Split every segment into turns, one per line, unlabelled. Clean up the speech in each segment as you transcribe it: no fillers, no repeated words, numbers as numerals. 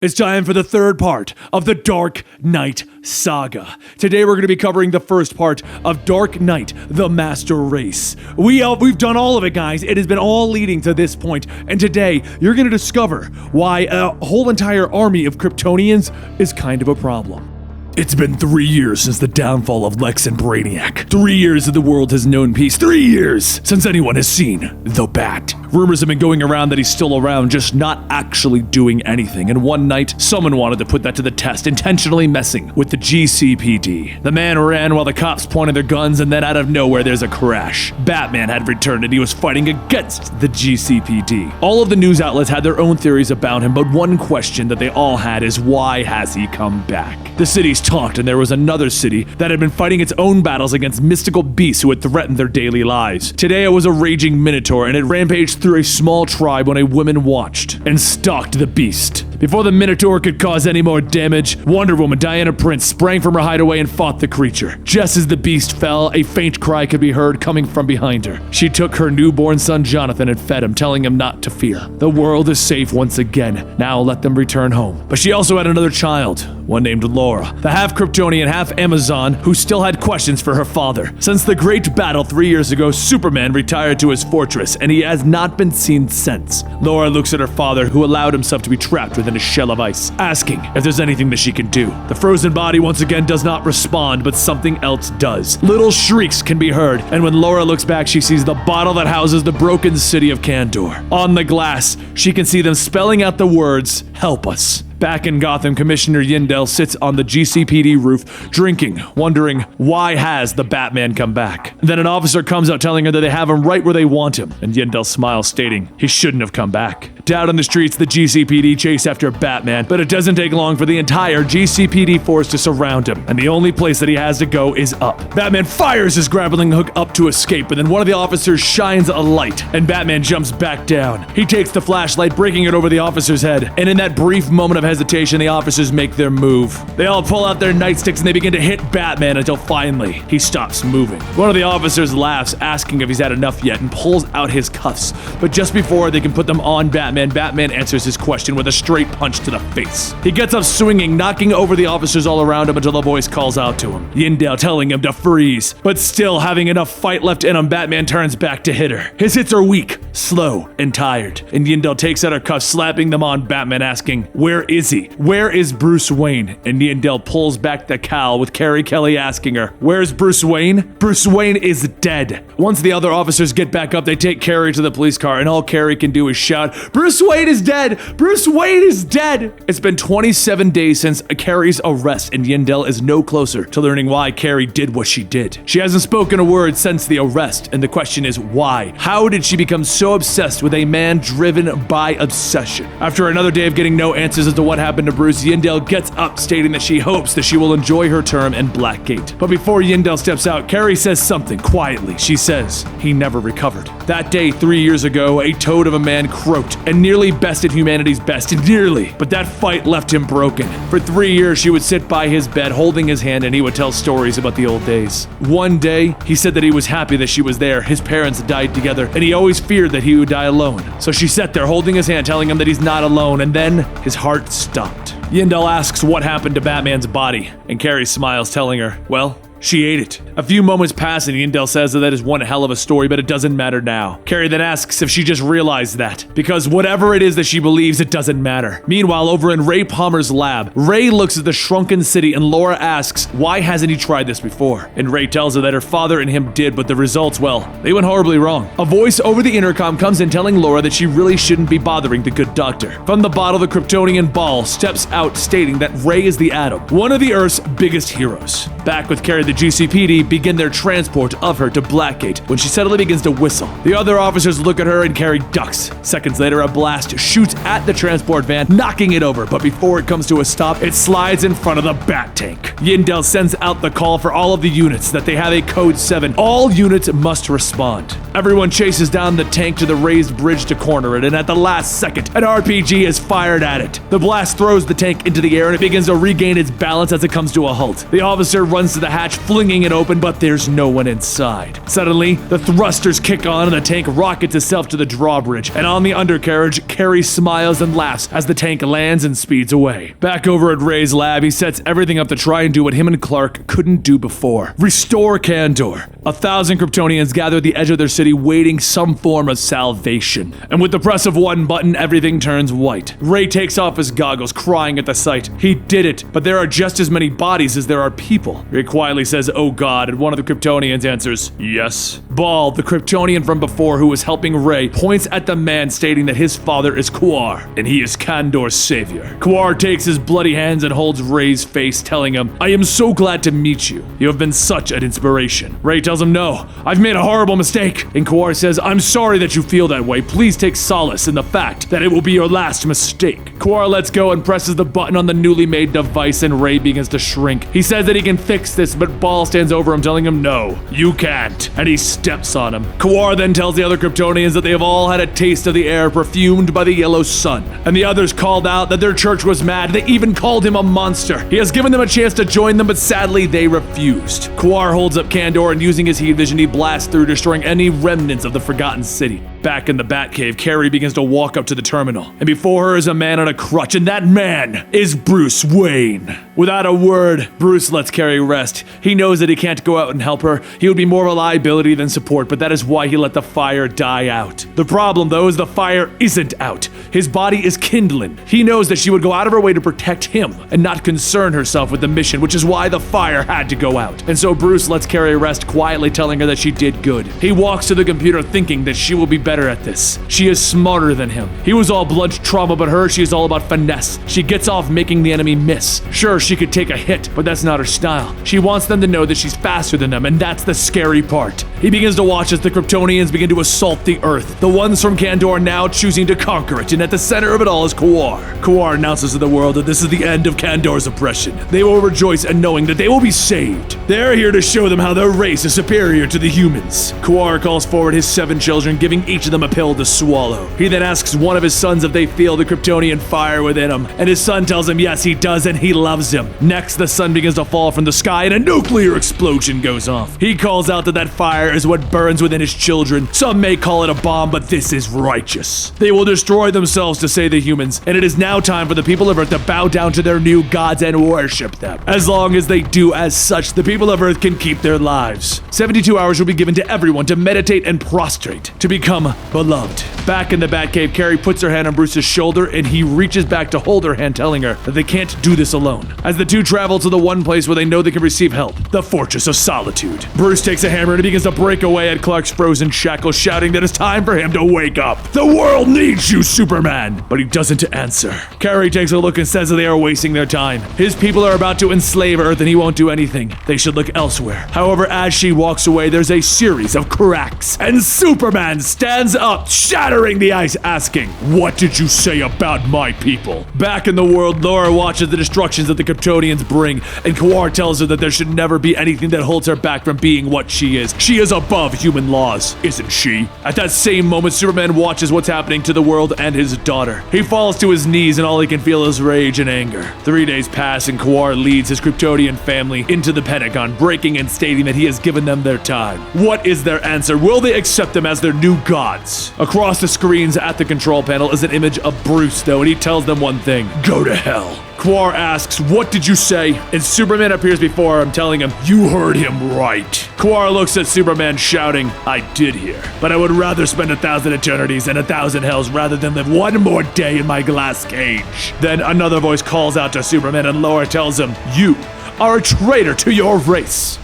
It's time for the third part of the Dark Knight saga. Today we're going to be covering the first part of Dark Knight, the Master Race. We've done all of it, guys. It has been all leading to this point, and today you're going to discover why a whole entire army of Kryptonians is kind of a problem. It's been 3 years since the downfall of Lex and Brainiac. 3 years that the world has known peace. 3 years since anyone has seen the Bat. Rumors have been going around that he's still around, just not actually doing anything. And one night, someone wanted to put that to the test, intentionally messing with the GCPD. The man ran while the cops pointed their guns, and then out of nowhere, there's a crash. Batman had returned, and he was fighting against the GCPD. All of the news outlets had their own theories about him, but one question that they all had is, why has he come back? The city's talked, and there was another city that had been fighting its own battles against mystical beasts who had threatened their daily lives. Today it was a raging minotaur, and it rampaged through a small tribe when a woman watched and stalked the beast. Before the minotaur could cause any more damage, Wonder Woman Diana Prince sprang from her hideaway and fought the creature. Just as the beast fell, a faint cry could be heard coming from behind her. She took her newborn son Jonathan and fed him, telling him not to fear. The world is safe once again. Now let them return home. But she also had another child, one named Laura, the half Kryptonian, half Amazon, who still had questions for her father. Since the great battle 3 years ago, Superman retired to his fortress, and he has not been seen since. Laura looks at her father, who allowed himself to be trapped within a shell of ice, asking if there's anything that she can do. The frozen body once again does not respond, but something else does. Little shrieks can be heard, and when Laura looks back, she sees the bottle that houses the broken city of Kandor. On the glass, she can see them spelling out the words, "Help us." Back in Gotham, Commissioner Yindel sits on the GCPD roof, drinking, wondering, why has the Batman come back? Then an officer comes out telling her that they have him right where they want him, and Yindel smiles, stating he shouldn't have come back. Down in the streets, the GCPD chase after Batman, but it doesn't take long for the entire GCPD force to surround him, and the only place that he has to go is up. Batman fires his grappling hook up to escape, but then one of the officers shines a light, and Batman jumps back down. He takes the flashlight, breaking it over the officer's head, and in that brief moment of hesitation, the officers make their move. They all pull out their nightsticks and they begin to hit Batman until finally he stops moving. One of the officers laughs, asking if he's had enough yet, and pulls out his cuffs. But just before they can put them on Batman, Batman answers his question with a straight punch to the face. He gets up swinging, knocking over the officers all around him until the voice calls out to him, Yindel telling him to freeze. But still having enough fight left in him, Batman turns back to hit her. His hits are weak, slow, and tired. And Yindel takes out her cuffs, slapping them on Batman, asking, where is he? Where is Bruce Wayne? And Yindel pulls back the cowl with Carrie Kelly asking her, where's Bruce Wayne? Bruce Wayne is dead. Once the other officers get back up, they take Carrie to the police car, and all Carrie can do is shout, Bruce Wayne is dead! Bruce Wayne is dead! It's been 27 days since Carrie's arrest, and Yindel is no closer to learning why Carrie did what she did. She hasn't spoken a word since the arrest, and the question is why? How did she become so obsessed with a man driven by obsession? After another day of getting no answers as to what happened to Bruce, Yindel gets up, stating that she hopes that she will enjoy her term in Blackgate. But before Yindel steps out, Carrie says something quietly. She says he never recovered. That day 3 years ago, a toad of a man croaked and nearly bested humanity's best. Nearly. But that fight left him broken. For 3 years, she would sit by his bed holding his hand, and he would tell stories about the old days. One day, he said that he was happy that she was there. His parents died together, and he always feared that he would die alone. So she sat there holding his hand, telling him that he's not alone, and then his heart stopped. Yindel asks what happened to Batman's body, and Carrie smiles, telling her, well, she ate it. A few moments pass and Yindel says that is one hell of a story, but it doesn't matter now. Carrie then asks if she just realized that, because whatever it is that she believes, it doesn't matter. Meanwhile, over in Ray Palmer's lab, Ray looks at the shrunken city and Laura asks, why hasn't he tried this before? And Ray tells her that her father and him did, but the results, well, they went horribly wrong. A voice over the intercom comes in telling Laura that she really shouldn't be bothering the good doctor. From the bottle, the Kryptonian ball steps out, stating that Ray is the Atom, one of the Earth's biggest heroes. Back with Carrie, the GCPD begin their transport of her to Blackgate when she suddenly begins to whistle. The other officers look at her and Carrie ducks. Seconds later, a blast shoots at the transport van, knocking it over, but before it comes to a stop, it slides in front of the Bat Tank. Yindel sends out the call for all of the units that they have a code 7. All units must respond. Everyone chases down the tank to the raised bridge to corner it, and at the last second, an RPG is fired at it. The blast throws the tank into the air and it begins to regain its balance as it comes to a halt. The officer runs to the hatch flinging it open, but there's no one inside. Suddenly, the thrusters kick on and the tank rockets itself to the drawbridge, and on the undercarriage, Carrie smiles and laughs as the tank lands and speeds away. Back over at Ray's lab, he sets everything up to try and do what him and Clark couldn't do before. Restore Kandor. 1,000 Kryptonians gather at the edge of their city waiting some form of salvation. And with the press of one button, everything turns white. Ray takes off his goggles, crying at the sight. He did it, but there are just as many bodies as there are people. Ray quietly says, "Oh God," and one of the Kryptonians answers, "Yes." Ball, the Kryptonian from before who was helping Ray, points at the man stating that his father is Quar, and he is Kandor's savior. Quar takes his bloody hands and holds Ray's face, telling him, "I am so glad to meet you. You have been such an inspiration." Ray tells him, "No, I've made a horrible mistake." And Quar says, "I'm sorry that you feel that way. Please take solace in the fact that it will be your last mistake." Quar lets go and presses the button on the newly made device, and Ray begins to shrink. He says that he can fix this, but Ball stands over him, telling him, "No, you can't," and he steps on him. Quar then tells the other Kryptonians that they have all had a taste of the air perfumed by the yellow sun, and the others called out that their church was mad. They even called him a monster. He has given them a chance to join them, but sadly they refused. Quar holds up Kandor, and using his heat vision, he blasts through, destroying any remnants of the Forgotten City. Back in the Batcave, Carrie begins to walk up to the terminal, and before her is a man on a crutch, and that man is Bruce Wayne. Without a word, Bruce lets Carrie rest. He knows that he can't go out and help her. He would be more of a liability than support, but that is why he let the fire die out. The problem, though, is the fire isn't out. His body is kindling. He knows that she would go out of her way to protect him and not concern herself with the mission, which is why the fire had to go out. And so Bruce lets Carrie rest, quietly telling her that she did good. He walks to the computer thinking that she will be better at this. She is smarter than him. He was all blood trauma, but her, she is all about finesse. She gets off making the enemy miss. Sure, she could take a hit, but that's not her style. She wants them to know that she's faster than them, and that's the scary part. He begins to watch as the Kryptonians begin to assault the Earth, the ones from Kandor now choosing to conquer it, and at the center of it all is Quar. Quar announces to the world that this is the end of Kandor's oppression. They will rejoice in knowing that they will be saved. They're here to show them how their race is superior to the humans. Quar calls forward his 7 children, giving each of them a pill to swallow. He then asks one of his sons if they feel the Kryptonian fire within him, and his son tells him yes, he does, and he loves him. Next, the sun begins to fall from the sky, and a nuclear explosion goes off. He calls out that that fire is what burns within his children. Some may call it a bomb, but this is righteous. They will destroy themselves to save the humans, and it is now time for the people of Earth to bow down to their new gods and worship them. As long as they do as such, the people of Earth can keep their lives. 72 hours will be given to everyone to meditate and prostrate, to become beloved. Back in the Batcave, Carrie puts her hand on Bruce's shoulder, and he reaches back to hold her hand, telling her that they can't do this alone. As the two travel to the one place where they know they can receive help, the Fortress of Solitude. Bruce takes a hammer and begins to break away at Clark's frozen shackles, shouting that it's time for him to wake up. The world needs you, Superman! But he doesn't answer. Carrie takes a look and says that they are wasting their time. His people are about to enslave Earth and he won't do anything. They should look elsewhere. However, as she walks away, there's a series of cracks, and Superman stands up, shattering the ice, asking, "What did you say about my people?" Back in the world, Laura watches the destructions that the Kryptonians bring, and Quar tells her that there should never be anything that holds her back from being what she is. She is above human laws, isn't she? At that same moment, Superman watches what's happening to the world and his daughter. He falls to his knees, and all he can feel is rage and anger. 3 days pass, and Quar leads his Kryptonian family into the Pentagon, breaking and stating that he has given them their time. What is their answer? Will they accept them as their new gods? Across the screens at the control panel is an image of Bruce, though, and he tells them one thing: go to hell. Quar asks, "What did you say?" And Superman appears before him, telling him, "You heard him right." Quar looks at Superman, shouting, "I did hear, but I would rather spend 1,000 eternities and 1,000 hells rather than live one more day in my glass cage." Then another voice calls out to Superman, and Laura tells him, "You are a traitor to your race."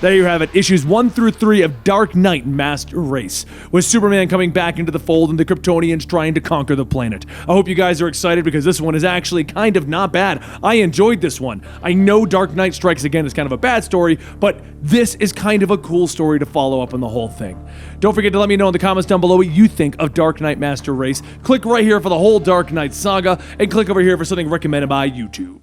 There you have it, issues 1 through 3 of Dark Knight Master Race, with Superman coming back into the fold and the Kryptonians trying to conquer the planet. I hope you guys are excited because this one is actually kind of not bad. I enjoyed this one. I know Dark Knight Strikes Again is kind of a bad story, but this is kind of a cool story to follow up on the whole thing. Don't forget to let me know in the comments down below what you think of Dark Knight Master Race. Click right here for the whole Dark Knight saga, and click over here for something recommended by YouTube.